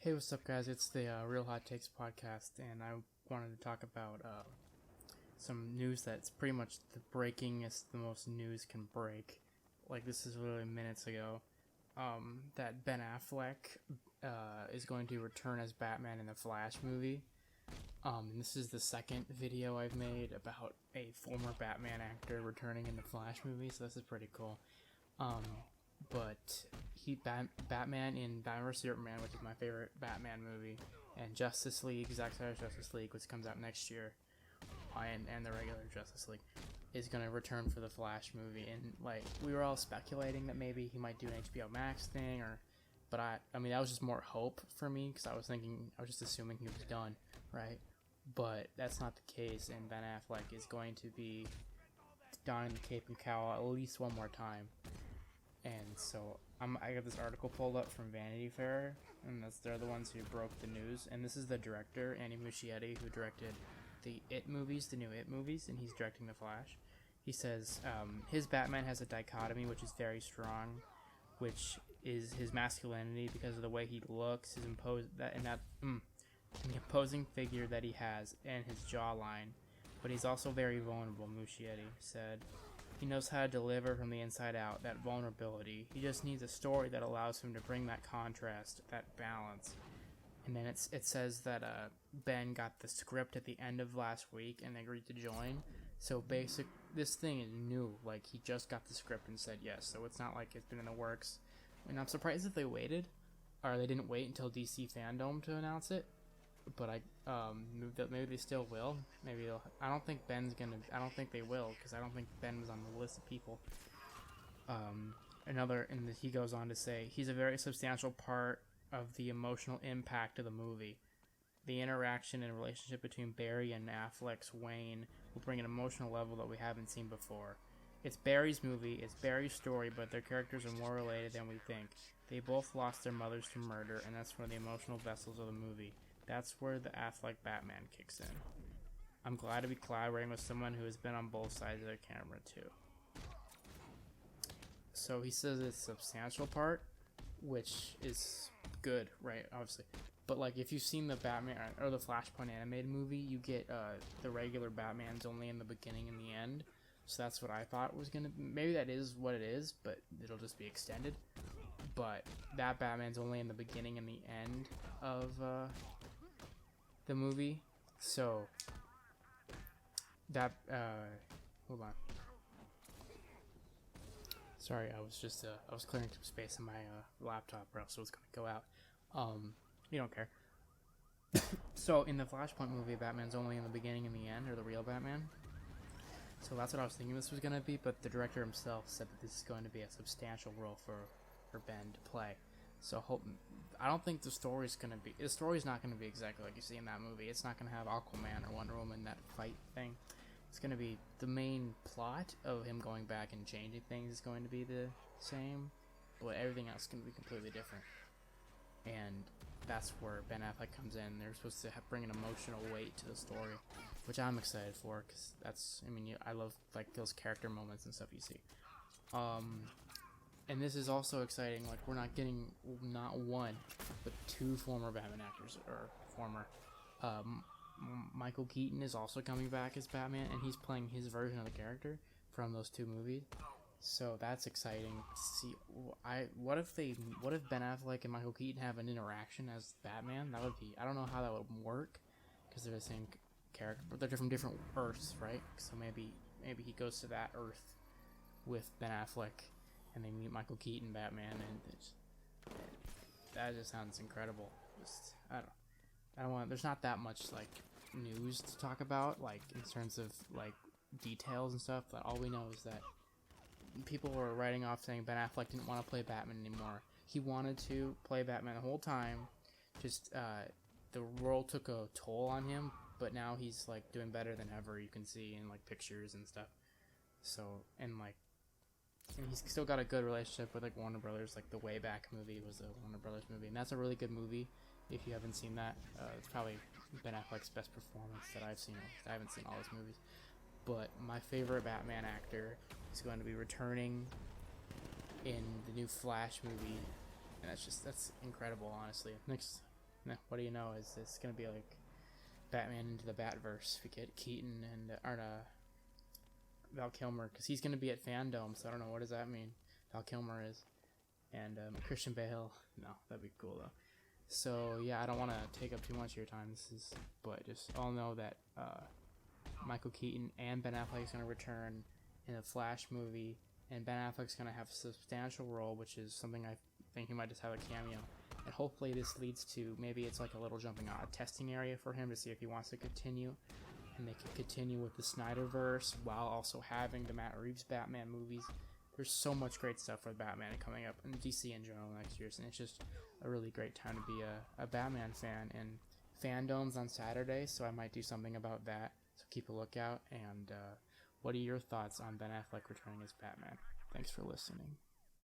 Hey, what's up, guys? It's the Real Hot Takes podcast, and I wanted to talk about some news that's pretty much the breakingest the most news can break. Like, this is literally minutes ago. That Ben Affleck is going to return as Batman in the Flash movie. And this is the second video I've made about a former Batman actor returning in the Flash movie, so this is pretty cool. But Batman in Batman vs Superman, which is my favorite Batman movie, and Justice League, Zack Snyder's Justice League, which comes out next year, and the regular Justice League, is going to return for the Flash movie. And like, we were all speculating that maybe he might do an HBO Max thing, but I mean that was just more hope for me, because I was just assuming he was done, right? But that's not the case, and Ben Affleck is going to be donning the cape and cowl at least one more time. And so I got this article pulled up from Vanity Fair, and they're the ones who broke the news. And this is the director, Andy Muschietti, who directed the new It movies, and he's directing The Flash. He says his Batman has a dichotomy which is very strong, which is his masculinity because of the way he looks, his the imposing figure that he has, and his jawline. But he's also very vulnerable, Muschietti said. He knows how to deliver from the inside out, that vulnerability. He just needs a story that allows him to bring that contrast, that balance. And then it says that Ben got the script at the end of last week and agreed to join. So this thing is new. Like, he just got the script and said yes. So it's not like it's been in the works. And I'm surprised if they waited, or they didn't wait until DC Fandom to announce it. But maybe they still will. Maybe they'll. I don't think they will, because I don't think Ben was on the list of people. He goes on to say he's a very substantial part of the emotional impact of the movie. The interaction and relationship between Barry and Affleck's Wayne will bring an emotional level that we haven't seen before. It's Barry's movie, it's Barry's story, but their characters are more related than we think. They both lost their mothers to murder, and that's one of the emotional vessels of the movie. That's where the Affleck Batman kicks in. I'm glad to be collaborating with someone who has been on both sides of the camera too. So he says it's a substantial part, which is good, right? Obviously. But like, if you've seen the Batman or the Flashpoint animated movie, you get the regular Batman's only in the beginning and the end. So that's what I thought was gonna. Maybe that is what it is, but it'll just be extended. But that Batman's only in the beginning and the end of the movie. So that hold on. Sorry, I was clearing some space in my laptop, or else it was gonna go out. You don't care. So in the Flashpoint movie, Batman's only in the beginning and the end, or the real Batman. So that's what I was thinking this was gonna be, but the director himself said that this is going to be a substantial role for Ben to play. So I don't think the story's not gonna be exactly like you see in that movie. It's not gonna have Aquaman or Wonder Woman, that fight thing. It's gonna be the main plot of him going back and changing things is going to be the same, but everything else is gonna be completely different. And that's where Ben Affleck comes in. They're supposed to bring an emotional weight to the story, which I'm excited for, because I love like those character moments and stuff you see. And this is also exciting. Like, we're not getting not one, but two former Batman actors, or former. Michael Keaton is also coming back as Batman, and he's playing his version of the character from those two movies. So that's exciting to see. What if Ben Affleck and Michael Keaton have an interaction as Batman? That would be. I don't know how that would work, because they're the same character, but they're from different Earths, right? So maybe he goes to that Earth with Ben Affleck, and they meet Michael Keaton Batman, and that just sounds incredible. I don't want. There's not that much like news to talk about, like in terms of like details and stuff. But all we know is that people were writing off saying Ben Affleck didn't want to play Batman anymore. He wanted to play Batman the whole time. Just the role took a toll on him, but now he's like doing better than ever. You can see in like pictures and stuff. So and he's still got a good relationship with like Warner Brothers. Like the Way Back movie was a Warner Brothers movie, and that's a really good movie. If you haven't seen that, it's probably Ben Affleck's best performance that I've seen. I haven't seen all his movies, but my favorite Batman actor is going to be returning in the new Flash movie, and that's incredible, honestly. Next, what do you know? Is this gonna be like Batman into the Batverse? We get Keaton and Val Kilmer, because he's gonna be at Fandom, so I don't know, what does that mean? Val Kilmer is, and Christian Bale. No, that'd be cool though. So yeah, I don't want to take up too much of your time. But just all know that Michael Keaton and Ben Affleck is gonna return in a Flash movie, and Ben Affleck's gonna have a substantial role, which is something I think he might just have a cameo. And hopefully this leads to, maybe it's like a little jumping on a testing area for him to see if he wants to continue, and they can continue with the Snyderverse while also having the Matt Reeves Batman movies. There's so much great stuff for Batman coming up, and DC in general next year, and it's just a really great time to be a Batman fan. And Fandom's on Saturday, so I might do something about that, so keep a lookout. And what are your thoughts on Ben Affleck returning as Batman? Thanks for listening.